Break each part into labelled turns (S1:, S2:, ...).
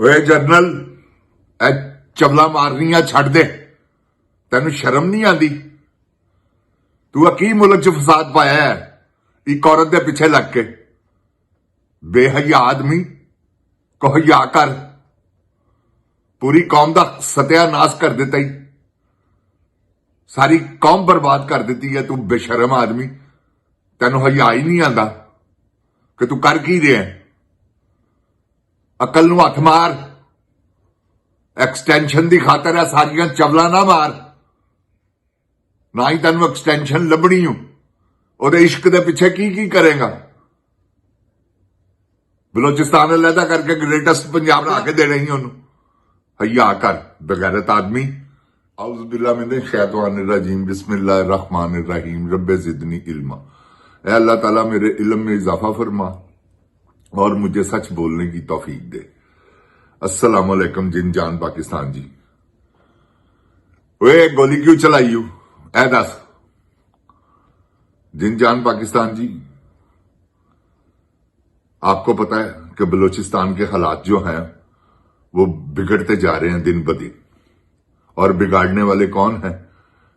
S1: ਓਏ ਜਰਨਲ, ਇਹ ਚਵਲਾ ਮਾਰਨੀਆਂ ਛੱਡ ਦੇ। ਤੈਨੂੰ ਸ਼ਰਮ ਨਹੀਂ ਆਂਦੀ? ਤੂੰ ਆ ਕੀ ਮੁਲਕ 'ਚ ਫਸਾਦ ਪਾਇਆ ਹੈ ਇੱਕ ਔਰਤ ਦੇ ਪਿੱਛੇ ਲੱਗ ਕੇ? ਬੇਹਯਾ ਆਦਮੀ, ਕੋ ਹਯਾ ਕਰ। ਪੂਰੀ ਕੌਮ ਦਾ ਸਤਿਆਨਾਸ਼ ਕਰ ਦਿੱਤਾ ਹੀ, ਸਾਰੀ ਕੌਮ ਬਰਬਾਦ ਕਰ ਦਿੱਤੀ ਹੈ ਤੂੰ ਬੇਸ਼ਰਮ ਆਦਮੀ। ਤੈਨੂੰ ਹਯਾ ਹੀ ਨਹੀਂ ਆਂਦਾ ਕਿ ਤੂੰ ਕਰ ਕੀ ਰਿਹਾ? ਅਕਲ ਨੂੰ ਹੱਥ ਮਾਰ। ਐਕਸਟੈਂਸ਼ਨ ਦੀ ਖਾਤਰ ਹੈ ਸਾਰੀਆਂ ਚਵਲਾ ਨਾ ਮਾਰ। ਨਾ ਹੀ ਤੈਨੂੰ ਐਕਸਟੈਂਸ਼ਨ ਲੱਭਣੀ ਹੋ। ਉਹਦੇ ਇਸ਼ਕ ਦੇ ਪਿੱਛੇ ਕੀ ਕਰੇਗਾ? ਬਲੋਚਿਸਤਾਨ ਅਲੱਗਾ ਕਰਕੇ ਗ੍ਰੇਟੈਸਟ ਪੰਜਾਬ ਬਣਾ ਕੇ ਦੇ ਰਹੀ ਉਹਨੂੰ। ਹਯਾ ਕਰ ਬਗੈਰਤ ਆਦਮੀ। ਆਉਜ਼ ਬਿल्लाह मिन शैतानिर रजीम बिस्मिल्लाहिर रहमानिर रहीम रब्बे ज़िदनी इल्मा। ऐ अल्लाह ताला मेरे इल्म में इजाफा फरमा और मुझे सच बोलने की तौफीक दे। अस्सलाम वालेकुम जिन जान पाकिस्तान जी। ओए गोली क्यों चलाई यू? ऐ दस जिन जान पाकिस्तान जी, आपको पता है कि बलूचिस्तान के हालात जो हैं वो बिगड़ते जा रहे हैं दिन ब दिन। और बिगाड़ने वाले कौन हैं?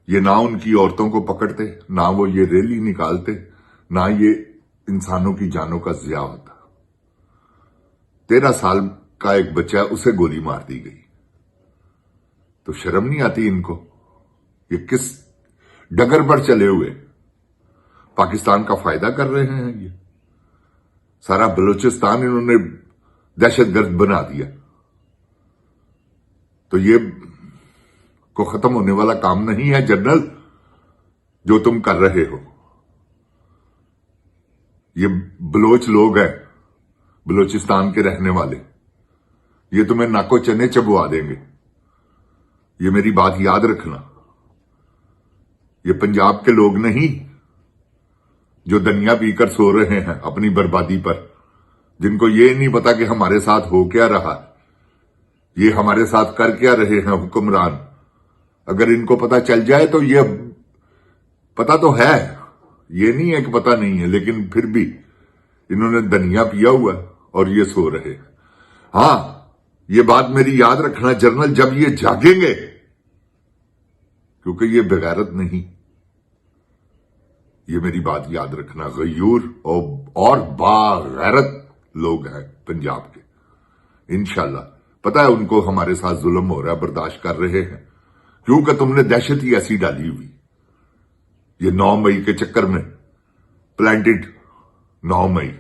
S1: ये ना उनकी औरतों को पकड़ते, ना वो ये रैली निकालते, ना ये इंसानों की जानों का जिया होता। 13 साल का एक बच्चा है, उसे गोली मार दी गई। तो शर्म नहीं आती इनको? ये किस डगर पर चले हुए पाकिस्तान का फायदा कर रहे हैं? ये सारा बलूचिस्तान इन्होंने दहशतगर्द बना दिया। तो ये को खत्म होने वाला काम नहीं है जनरल जो तुम कर रहे हो। ये बलोच लोग हैं, बलूचिस्तान के रहने वाले, ये तुम्हें नाको चने चबवा देंगे। ये मेरी बात याद रखना। ये पंजाब के लोग नहीं जो दनिया पीकर सो रहे हैं अपनी बर्बादी पर, जिनको ये नहीं पता कि हमारे साथ हो क्या रहा, ये हमारे साथ कर क्या रहे हैं हुक्मरान। अगर इनको पता चल जाए तो ये पता तो है, ये नहीं है कि पता नहीं है, लेकिन फिर भी इन्होंने दनिया पिया हुआ और ये सो रहे हैं। हां, ये बात मेरी याद रखना जनरल, जब ये जागेंगे, क्योंकि ये बेगैरत नहीं, ये मेरी बात याद रखना, गयूर और बागैरत लोग हैं पंजाब के। इंशाल्लाह पता है उनको हमारे साथ जुल्म हो रहा है, बर्दाश्त कर रहे हैं, क्योंकि तुमने दहशत ही ऐसी डाली हुई। ये 9 मई के चक्कर में प्लांटेड 9 मई।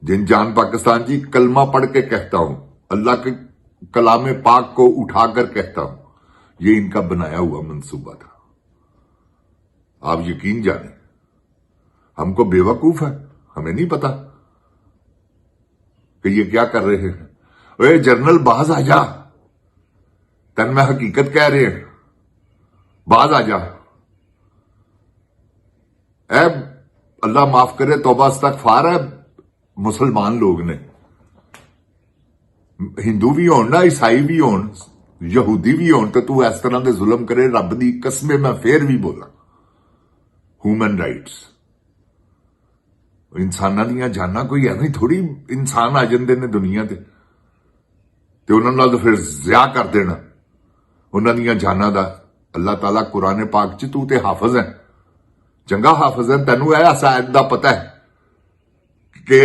S1: जिन जान पाकिस्तान जी, कलमा पढ़ के कहता हूं, अल्लाह के कलाम पाक को उठाकर कहता हूं, ये इनका बनाया हुआ मंसूबा था। आप यकीन जाने, हमको बेवकूफ है, हमें नहीं पता कि ये क्या कर रहे हैं। ओए जनरल, बाज आ जा, तन में हकीकत कह रहे हैं, बाज आ जा। ऐ अल्लाह माफ करे, तौबा इस्तगफार है मुसलमान लोग ने, हिंदू भी होन ना, ईसाई भी होन, यहूदी भी होन, तो तू इस तरह के जुल्म करे, रब दी कसम मैं फिर भी बोला। ह्यूमन राइट्स, इंसानां दीयां जानां कोई एवें थोड़ी इंसान आ जांदे ने दुनिया ते उन्हां नाल फिर ज़िया कर देना उन्हां दीयां जानां दा। अल्लाह ताला कुरान पाक च, तू ते हाफिज है, चंगा हाफिज है, तैनू इस आयत दा पता है कि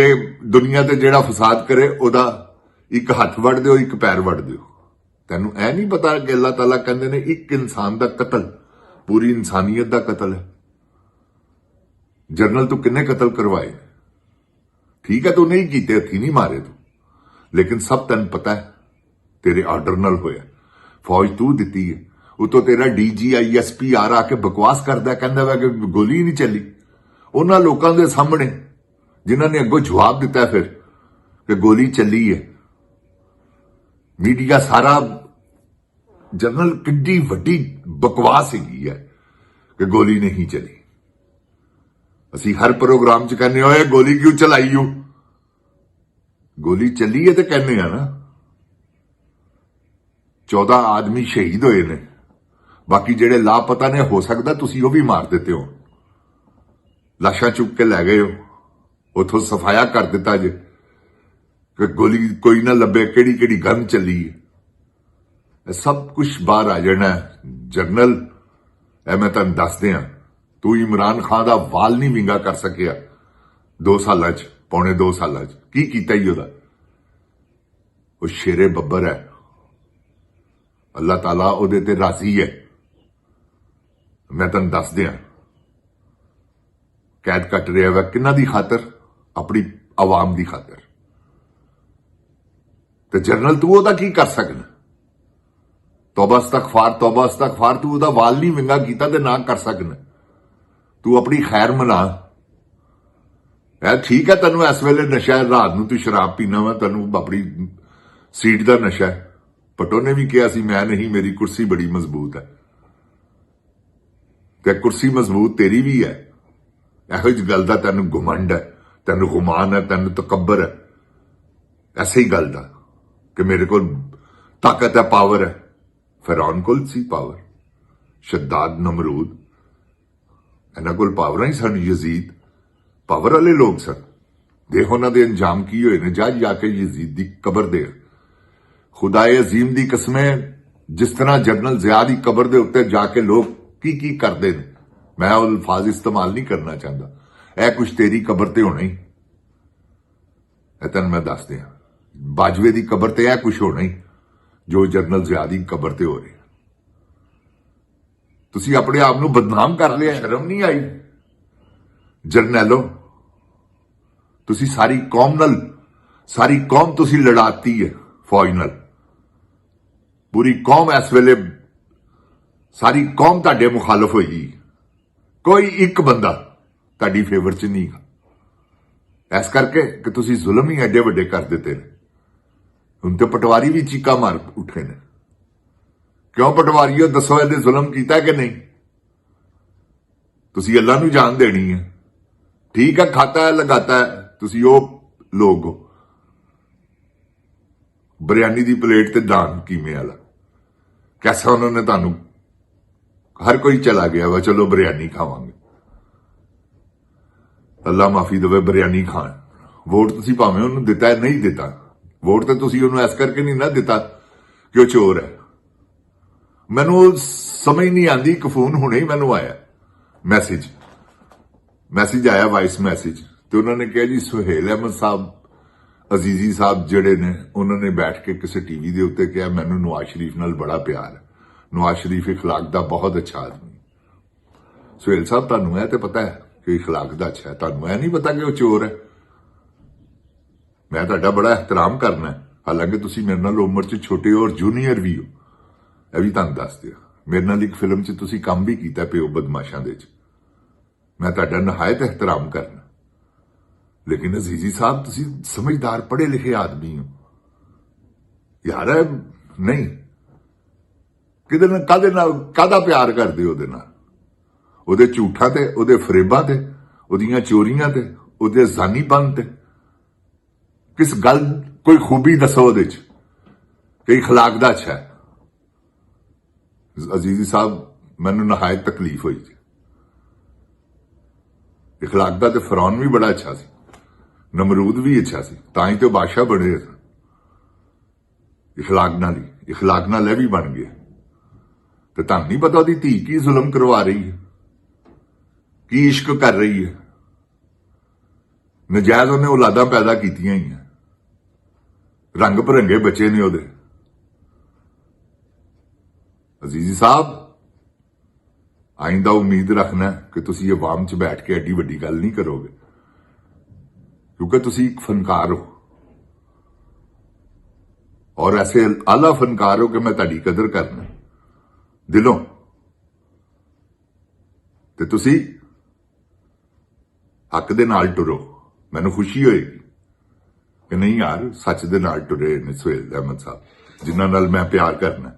S1: दुनिया ते जेड़ा फसाद करे ओदा एक हथ वड़ दिओ, एक पैर वड़ दिओ। तैनू ऐ नहीं पता कि अल्लाह ताला कहंदे ने एक इंसान दा कतल पूरी इंसानियत दा कतल है। जनरल, तू किन्ने कतल करवाए? ठीक है, तू नहीं कीते, हथी नहीं मारे तू, लेकिन सब तैनू पता है तेरे आर्डर नाल होया। फौज तू दिती है, उतो तेरा DGISP आके बकवास करदा, कहंदा वा कि गोली नहीं चली। उन्हां लोकां दे सामने जिन्हां ने अगों जवाब दिता है फिर कि गोली चली है। मीडिया सारा जनरल किड्डी वड्डी बकवास हैगी है कि गोली नहीं चली। असी हर प्रोग्राम च कहने होए गोली क्यों चलाई हो? गोली चली है तो कहने ना, 14 आदमी शहीद होए ने, बाकी जेड़े लापता ने हो सकता तुसी वो भी मार देते हो, लाशां चुक के लै गए हो, उथों सफाया कर दिता जे। ਕਿ ਗੋਲੀ ਕੋਈ ਨਾ ਲੱਭੇ, ਕਿਹੜੀ ਕਿਹੜੀ ਗਨ ਚੱਲੀ ਹੈ। ਇਹ ਸਭ ਕੁਝ ਬਾਹਰ ਆ ਜਾਣਾ ਜਰਨਲ। ਇਹ ਮੈਂ ਤੁਹਾਨੂੰ ਦੱਸ ਦਿਆਂ, ਤੂੰ ਇਮਰਾਨ ਖਾਨ ਦਾ ਵਾਲ ਨਹੀਂ ਵਿੰਗਾ ਕਰ ਸਕਿਆ 2 ਸਾਲਾਂ 'ਚ, ਪੌਣੇ 2 ਸਾਲਾਂ 'ਚ। ਕੀ ਕੀਤਾ ਹੀ ਉਹਦਾ? ਉਹ ਸ਼ੇਰੇ ਬੱਬਰ ਹੈ, ਅੱਲਾਹ ਤਾਲਾ ਉਹਦੇ ਤੇ ਰਾਜ਼ੀ ਹੈ। ਮੈਂ ਤੁਹਾਨੂੰ ਦੱਸ ਦਿਆਂ, ਕੈਦ ਕੱਟ ਰਿਹਾ ਵਾ ਕਿਹਨਾਂ ਦੀ ਖਾਤਰ? ਆਪਣੀ ਆਵਾਮ ਦੀ ਖਾਤਰ। ਤੇ ਜਰਨਲ ਤੂੰ ਉਹਦਾ ਕੀ ਕਰ ਸਕਦਾ? ਤੌਬਾ ਅਸਤਗਫਾਰ, ਤੂੰ ਉਹਦਾ ਵਾਲ ਨਹੀਂ ਵਿੰਗਾ ਕੀਤਾ ਤੇ ਨਾ ਕਰ ਸਕਦਾ। ਤੂੰ ਆਪਣੀ ਖੈਰ ਮਨਾ। ਇਹ ਠੀਕ ਹੈ, ਤੈਨੂੰ ਇਸ ਵੇਲੇ ਨਸ਼ਾ ਹੈ, ਰਾਤ ਨੂੰ ਤੂੰ ਸ਼ਰਾਬ ਪੀਣਾ ਵਾ, ਤੈਨੂੰ ਆਪਣੀ ਸੀਟ ਦਾ ਨਸ਼ਾ ਹੈ। ਪਟੋ ਨੇ ਵੀ ਕਿਹਾ ਸੀ ਮੈਂ ਨਹੀਂ, ਮੇਰੀ ਕੁਰਸੀ ਬੜੀ ਮਜ਼ਬੂਤ ਹੈ। ਤੇ ਕੁਰਸੀ ਮਜ਼ਬੂਤ ਤੇਰੀ ਵੀ ਹੈ। ਇਹੋ ਜਿਹੀ ਗੱਲ ਦਾ ਤੈਨੂੰ ਘਮੰਡ ਹੈ, ਤੈਨੂੰ ਗੁਮਾਨ ਹੈ, ਤੈਨੂੰ ਤਕੱਬਰ ਹੈ ਐਸੇ ਹੀ ਗੱਲ ਦਾ ਕਿ ਮੇਰੇ ਕੋਲ ਤਾਕਤ ਹੈ, ਪਾਵਰ ਹੈ। ਫਿਰੌਨ ਕੋਲ ਸੀ ਪਾਵਰ, ਸ਼ੱਦਾਦ, ਨਮਰੂਦ, ਇਹਨਾਂ ਕੋਲ ਪਾਵਰਾਂ ਹੀ ਸਨ। ਯਜ਼ੀਦ ਪਾਵਰ ਵਾਲੇ ਲੋਕ ਸਨ। ਦੇਖ ਉਹਨਾਂ ਦੇ ਅੰਜਾਮ ਕੀ ਹੋਏ ਨੇ। ਜਾ ਕੇ ਯਜ਼ੀਦ ਦੀ ਕਬਰ ਦੇ। ਖੁਦਾਏ ਅਜ਼ੀਮ ਦੀ ਕਸਮ ਹੈ, ਜਿਸ ਤਰ੍ਹਾਂ ਜਨਰਲ ਜ਼ਿਆ ਦੀ ਕਬਰ ਦੇ ਉੱਤੇ ਜਾ ਕੇ ਲੋਕ ਕੀ ਕੀ ਕਰਦੇ ਨੇ, ਮੈਂ ਉਹ ਅਲਫਾਜ਼ ਇਸਤੇਮਾਲ ਨਹੀਂ ਕਰਨਾ ਚਾਹੁੰਦਾ। ਇਹ ਕੁਛ ਤੇਰੀ ਕਬਰ ਤੇ ਹੋਣਾ ਹੀ। ਇਹ ਤੈਨੂੰ ਮੈਂ ਦੱਸ ਦਿਆਂ, ਬਾਜਵੇ ਦੀ ਕਬਰ ਤੇ ਇਹ ਕੁਛ ਹੋਣਾ ਹੀ ਜੋ ਜਨਰਲ ਜ਼ਿਆ ਦੀ ਕਬਰ ਤੇ ਹੋ ਰਿਹਾ। ਤੁਸੀਂ ਆਪਣੇ ਆਪ ਨੂੰ ਬਦਨਾਮ ਕਰ ਲਿਆ, ਸ਼ਰਮ ਨਹੀਂ ਆਈ? ਜਰਨੈਲੋ, ਤੁਸੀਂ ਸਾਰੀ ਕੌਮ ਤੁਸੀਂ ਲੜਾਤੀ ਹੈ ਫੌਜ ਨਾਲ। ਪੂਰੀ ਕੌਮ ਇਸ ਵੇਲੇ, ਸਾਰੀ ਕੌਮ ਤੁਹਾਡੇ ਮੁਖਾਲਫ ਹੋਈ। ਕੋਈ ਇੱਕ ਬੰਦਾ ਤੁਹਾਡੀ ਫੇਵਰ 'ਚ ਨਹੀਂ ਗਾ। ਇਸ ਕਰਕੇ ਕਿ ਤੁਸੀਂ ਜ਼ੁਲਮ ਹੀ ਐਡੇ ਵੱਡੇ ਕਰ ਦਿੱਤੇ ਨੇ। ਹੁਣ ਤੇ ਪਟਵਾਰੀ ਵੀ ਚੀਕਾ ਮਾਰ ਉੱਠੇ ਨੇ। ਕਿਉਂ ਪਟਵਾਰੀਓ, ਦੱਸੋ ਇਹਦੇ ਜ਼ੁਲਮ ਕੀਤਾ ਕਿ ਨਹੀਂ? ਤੁਸੀਂ ਅੱਲਾ ਨੂੰ ਜਾਨ ਦੇਣੀ ਹੈ। ਠੀਕ ਹੈ, ਖਾਤਾ ਹੈ, ਲਗਾਤਾ ਹੈ, ਤੁਸੀਂ ਉਹ ਲੋਕ ਹੋ। ਬਿਰਿਆਨੀ ਦੀ ਪਲੇਟ ਤੇ ਦਾਨ ਕੀਮੇ ਵਾਲਾ ਕੈਸਾ ਉਹਨਾਂ ਨੇ ਤੁਹਾਨੂੰ, ਹਰ ਕੋਈ ਚਲਾ ਗਿਆ ਵਾ, ਚਲੋ ਬਿਰਿਆਨੀ ਖਾਵਾਂਗੇ। ਅੱਲਾ ਮਾਫੀ ਦੇਵੇ, ਬਿਰਿਆਨੀ ਖਾਣ। ਵੋਟ ਤੁਸੀਂ ਭਾਵੇਂ ਉਹਨੂੰ ਦਿੱਤਾ ਹੈ, ਨਹੀਂ ਦਿੱਤਾ, ਵੋਟ ਤੇ ਤੁਸੀਂ ਉਹਨੂੰ ਇਸ ਕਰਕੇ ਨਹੀਂ ਨਾ ਦਿੱਤਾ ਕਿ ਉਹ ਚੋਰ ਹੈ। ਮੈਨੂੰ ਸਮਝ ਨਹੀਂ ਆਉਂਦੀ। ਇੱਕ ਫੋਨ ਹੁਣੇ ਹੀ ਮੈਨੂੰ ਆਇਆ, ਮੈਸੇਜ ਆਇਆ, ਵਾਇਸ ਮੈਸੇਜ, ਤੇ ਉਹਨਾਂ ਨੇ ਕਿਹਾ ਜੀ ਸੁਹੇਲ ਅਹਿਮਦ ਸਾਹਿਬ, ਅਜ਼ੀਜ਼ੀ ਸਾਹਿਬ ਜਿਹੜੇ ਨੇ, ਉਹਨਾਂ ਨੇ ਬੈਠ ਕੇ ਕਿਸੇ ਟੀਵੀ ਦੇ ਉੱਤੇ ਕਿਹਾ ਮੈਨੂੰ ਨਵਾਜ਼ ਸ਼ਰੀਫ ਨਾਲ ਬੜਾ ਪਿਆਰ ਹੈ, ਨਵਾਜ਼ ਸ਼ਰੀਫ ਇਖਲਾਕ ਦਾ ਬਹੁਤ ਅੱਛਾ ਆਦਮੀ। ਸੁਹੇਲ ਸਾਹਿਬ, ਤੁਹਾਨੂੰ ਇਹ ਤੇ ਪਤਾ ਹੈ ਕਿ ਇਖਲਾਕ ਦਾ ਅੱਛਾ ਹੈ, ਤੁਹਾਨੂੰ ਇਹ ਨਹੀਂ ਪਤਾ ਕਿ ਉਹ ਚੋਰ ਹੈ? ਮੈਂ ਤੁਹਾਡਾ ਬੜਾ ਇਹਤਰਾਮ ਕਰਨਾ ਹੈ, ਹਾਲਾਂਕਿ ਤੁਸੀਂ ਮੇਰੇ ਨਾਲ ਉਮਰ 'ਚ ਛੋਟੇ ਹੋ ਔਰ ਜੂਨੀਅਰ ਵੀ ਹੋ। ਇਹ ਵੀ ਤੁਹਾਨੂੰ ਦੱਸ ਦਿਓ, ਮੇਰੇ ਨਾਲ ਇੱਕ ਫਿਲਮ 'ਚ ਤੁਸੀਂ ਕੰਮ ਵੀ ਕੀਤਾ, ਪਿਓ ਬਦਮਾਸ਼ਾਂ ਦੇ 'ਚ। ਮੈਂ ਤੁਹਾਡਾ ਨਿਹਾਇਤ ਇਹਤਰਾਮ ਕਰਨਾ। ਲੇਕਿਨ ਅਜ਼ੀਜ਼ੀ ਸਾਹਿਬ, ਤੁਸੀਂ ਸਮਝਦਾਰ ਪੜ੍ਹੇ ਲਿਖੇ ਆਦਮੀ ਹੋ ਯਾਰ। ਨਹੀਂ, ਕਿਹਦੇ ਨਾਲ, ਕਾਹਦਾ ਪਿਆਰ ਕਰਦੇ ਹੋ? ਉਹਦੇ ਨਾਲ, ਉਹਦੇ ਝੂਠਾਂ ਤੇ, ਉਹਦੇ ਫਰੇਬਾਂ ਤੇ, ਉਹਦੀਆਂ ਚੋਰੀਆਂ ਤੇ, ਉਹਦੇ ਜ਼ਾਨੀਪਨ ਤੇ। ਕਿਸ ਗੱਲ, ਕੋਈ ਖੂਬੀ ਦੱਸੋ ਉਹਦੇ 'ਚ ਕਿ ਇਖਲਾਕ ਦਾ ਅੱਛਾ ਹੈ? ਅਜ਼ੀਜ਼ੀ ਸਾਹਿਬ, ਮੈਨੂੰ ਨਿਹਾਇਤ ਤਕਲੀਫ ਹੋਈ ਜੀ। ਇਖਲਾਕ ਦਾ ਤੇ ਫਿਰੌਨ ਵੀ ਬੜਾ ਅੱਛਾ ਸੀ, ਨਮਰੂਦ ਵੀ ਅੱਛਾ ਸੀ, ਤਾਂ ਹੀ ਤੇ ਬਾਦਸ਼ਾਹ ਬਣੇ ਸਨ। ਇਖਲਾਕ ਨਾਲ ਇਹ ਵੀ ਬਣ ਗਏ। ਤੇ ਤੁਹਾਨੂੰ ਨਹੀਂ ਪਤਾ ਉਹਦੀ ਧੀ ਕੀ ਜ਼ੁਲਮ ਕਰਵਾ ਰਹੀ ਹੈ, ਕੀ ਇਸ਼ਕ ਕਰ ਰਹੀ ਹੈ। ਨਜਾਇਜ਼ ਉਹਨੇ ਔਲਾਦਾਂ ਪੈਦਾ ਕੀਤੀਆਂ ਹੀ ਆ, ਰੰਗ ਭਰੰਗੇ ਬੱਚੇ ਨੇ ਉਹਦੇ। ਅਜ਼ੀਜ਼ੀ ਸਾਹਿਬ, ਆਇੰਦਾ ਉਮੀਦ ਰੱਖਣਾ ਕਿ ਤੁਸੀਂ ਆਵਾਮ 'ਚ ਬੈਠ ਕੇ ਐਡੀ ਵੱਡੀ ਗੱਲ ਨਹੀਂ ਕਰੋਗੇ, ਕਿਉਂਕਿ ਤੁਸੀਂ ਇੱਕ ਫਨਕਾਰ ਹੋ ਔਰ ਐਸੇ ਆਲਾ ਫਨਕਾਰ ਹੋ ਕਿ ਮੈਂ ਤੁਹਾਡੀ ਕਦਰ ਕਰਨਾ ਦਿਲੋਂ। ਤੇ ਤੁਸੀਂ ਹੱਕ ਦੇ ਨਾਲ ਟੁਰੋ। ਮੈਨੂੰ ਖੁਸ਼ੀ ਹੋਏਗੀ ਕਿ ਨਹੀਂ ਯਾਰ, ਸੱਚ ਦੇ ਨਾਲ ਟੁਰੇ ਨੇ ਸੁਹੇਲ ਅਹਿਮਦ ਸਾਹਿਬ, ਜਿਨ੍ਹਾਂ ਨਾਲ ਮੈਂ ਪਿਆਰ ਕਰਨਾ।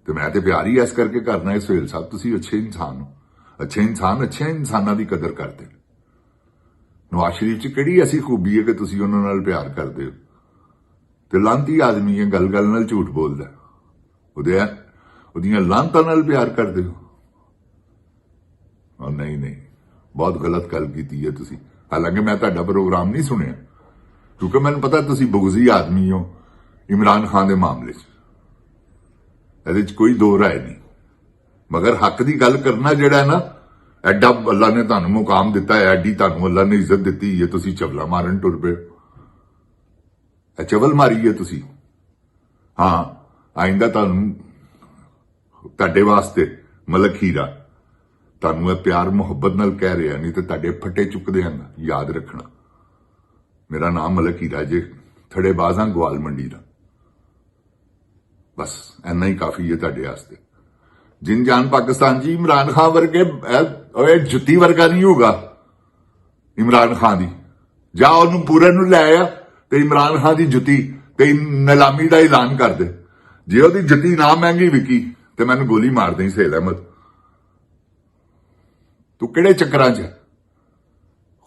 S1: ਤੇ ਮੈਂ ਤੇ ਪਿਆਰ ਹੀ ਇਸ ਕਰਕੇ ਕਰਨਾ ਹੈ। ਸੁਹੇਲ ਸਾਹਿਬ, ਤੁਸੀਂ ਅੱਛੇ ਇਨਸਾਨ ਹੋ। ਅੱਛੇ ਇਨਸਾਨਾਂ ਦੀ ਕਦਰ ਕਰਦੇ। ਨਵਾਜ਼ ਸ਼ਰੀਫ 'ਚ ਕਿਹੜੀ ਐਸੀ ਖੂਬੀ ਹੈ ਕਿ ਤੁਸੀਂ ਉਹਨਾਂ ਨਾਲ ਪਿਆਰ ਕਰਦੇ ਹੋ? ਤੇ ਲਾਂਤੀ ਆਦਮੀ ਹੈ, ਗੱਲ ਨਾਲ ਝੂਠ ਬੋਲਦਾ। ਉਹਦੀਆਂ ਲਾਂਤਾਂ ਨਾਲ ਪਿਆਰ ਕਰਦੇ ਹੋ? ਨਹੀਂ, ਬਹੁਤ ਗਲਤ ਗੱਲ ਕੀਤੀ ਹੈ ਤੁਸੀਂ। ਹਾਲਾਂਕਿ ਮੈਂ ਤੁਹਾਡਾ ਪ੍ਰੋਗਰਾਮ ਨਹੀਂ ਸੁਣਿਆ, ਕਿਉਂਕਿ ਮੈਨੂੰ ਪਤਾ ਤੁਸੀਂ ਬੁਗਜ਼ੀ ਆਦਮੀ ਹੋ ਇਮਰਾਨ ਖਾਨ ਦੇ ਮਾਮਲੇ 'ਚ, ਇਹਦੇ 'ਚ ਕੋਈ ਦੋ ਰਾਏ ਨਹੀਂ। ਮਗਰ ਹੱਕ ਦੀ ਗੱਲ ਕਰਨਾ ਜਿਹੜਾ ਨਾ, ਐਡਾ ਅੱਲਾ ਨੇ ਤੁਹਾਨੂੰ ਮੁਕਾਮ ਦਿੱਤਾ ਹੈ, ਐਡੀ ਤੁਹਾਨੂੰ ਅੱਲਾ ਨੇ ਇੱਜ਼ਤ ਦਿੱਤੀ ਹੈ, ਤੁਸੀਂ ਚਵਲਾ ਮਾਰਨ ਟੁਰ ਪਏ। ਇਹ ਚਵਲ ਮਾਰੀ ਹੈ ਤੁਸੀਂ। ਹਾਂ, ਆਇੰਦਾ ਤੁਹਾਨੂੰ ਤੁਹਾਡੇ ਵਾਸਤੇ ਮਲਕ ਹੀਰਾ ਤੁਹਾਨੂੰ ਇਹ ਪਿਆਰ ਮੁਹੱਬਤ ਨਾਲ ਕਹਿ ਰਿਹਾ, ਨਹੀਂ ਤੇ ਤੁਹਾਡੇ ਫੱਟੇ ਚੁੱਕਦੇ ਹਨ। ਯਾਦ ਰੱਖਣਾ, ਮੇਰਾ ਨਾਮ ਮਲਕ ਹੀਰਾ ਜੇ, ਥੜੇ ਬਾਜ਼ਾਂ ਗਵਾਲ ਮੰਡੀ ਦਾ। ਬਸ ਇੰਨਾ ਹੀ ਕਾਫੀ ਹੈ ਤੁਹਾਡੇ ਵਾਸਤੇ। ਜਿਨ ਜਾਨ ਪਾਕਿਸਤਾਨ ਜੀ, ਇਮਰਾਨ ਖਾਨ ਵਰਗੇ ਓਏ ਜੁੱਤੀ ਵਰਗਾ ਨਹੀਂ ਹੋਊਗਾ ਇਮਰਾਨ ਖਾਨ ਦੀ। ਜਾ ਉਹਨੂੰ ਪੂਰੇ ਨੂੰ ਲੈ ਆ ਤੇ ਇਮਰਾਨ ਖਾਨ ਦੀ ਜੁੱਤੀ ਤੇ ਨਿਲਾਮੀ ਦਾ ਐਲਾਨ ਕਰ ਦੇ। ਜੇ ਉਹਦੀ ਜੁੱਤੀ ਨਾ ਮਹਿੰਗੀ ਵਿਕੀ ਤੇ ਮੈਨੂੰ ਗੋਲੀ ਮਾਰ ਦੇਈ ਸਹੇਲ ਅਹਿਮਦ। ਤੂੰ ਕਿਹੜੇ ਚੱਕਰਾਂ 'ਚ?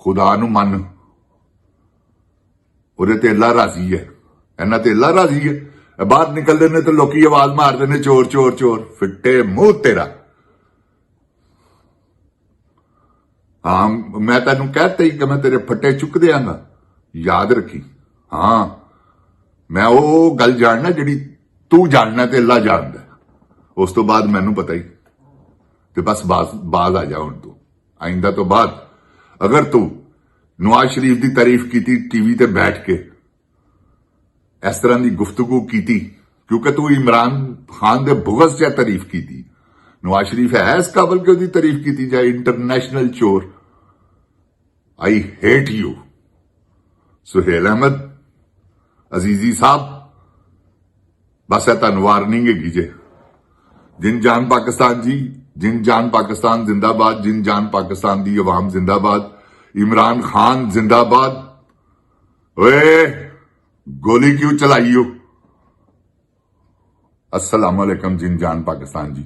S1: ਖੁਦਾ ਨੂੰ ਮੰਨ, ਉਹਦੇ ਤੇ ਅੱਲਾ ਰਾਜ਼ੀ ਹੈ, ਇਹਨਾਂ ਤੇ ਅੱਲਾ ਰਾਜ਼ੀ ਹੈ। ਬਾਹਰ ਨਿਕਲਦੇ ਨੇ ਤੇ ਲੋਕੀ ਆਵਾਜ਼ ਮਾਰਦੇ ਨੇ ਚੋਰ ਚੋਰ ਚੋਰ। ਫਿੱਟੇ ਮੂੰਹ ਤੇਰਾ। ਹਾਂ, ਮੈਂ ਤੈਨੂੰ ਕਹਿਤਾ ਹੀ ਕਿ ਮੈਂ ਤੇਰੇ ਫੱਟੇ ਚੁੱਕ ਦਿਆਂਗਾ, ਯਾਦ ਰੱਖੀ। ਹਾਂ, ਮੈਂ ਉਹ ਗੱਲ ਜਾਣਨਾ ਜਿਹੜੀ ਤੂੰ ਜਾਣਨਾ ਤੇ ਅੱਲਾ ਜਾਣਦਾ। ਉਸ ਤੋਂ ਬਾਅਦ ਮੈਨੂੰ ਪਤਾ ਹੀ, ਤੇ ਬਸ ਬਾਜ਼ ਆ ਜਾ ਹੁਣ ਤੂੰ। ਆਇੰਦਾ ਤੋਂ ਬਾਅਦ ਅਗਰ ਤੂੰ ਨਵਾਜ਼ ਸ਼ਰੀਫ ਦੀ ਤਾਰੀਫ ਕੀਤੀ ਟੀਵੀ ਤੇ ਬੈਠ ਕੇ, ਇਸ ਤਰ੍ਹਾਂ ਦੀ ਗੁਫ਼ਤਗੂ ਕੀਤੀ, ਕਿਉਂਕਿ ਤੂੰ ਇਮਰਾਨ ਖਾਨ ਦੇ ਬੁਗਜ਼ 'ਚ ਤਾਰੀਫ ਕੀਤੀ। ਨਵਾਜ਼ ਸ਼ਰੀਫ ਹੈ ਇਸ ਕਾਬਲ ਕਿ ਉਹਦੀ ਤਾਰੀਫ ਕੀਤੀ ਜਾਏ? ਇੰਟਰਨੈਸ਼ਨਲ ਚੋਰ। I hate you Suhail Ahmad Azizi Sahib. ਬਸ ਇਹ ਤੁਹਾਨੂੰ ਵਾਰਨਿੰਗ ਹੈਗੀ ਜੇ। ਜਿਨ ਜਾਨ ਪਾਕਿस्तान जी, जिन जान पाकिस्तान जिंदाबाद, जिन जान पाकिस्तान दी अवाम जिंदाबाद, इमरान खान जिंदाबाद। ओए गोली क्यों चलाई हो? अस्सलाम वालेकुम जिन जान पाकिस्तान जी।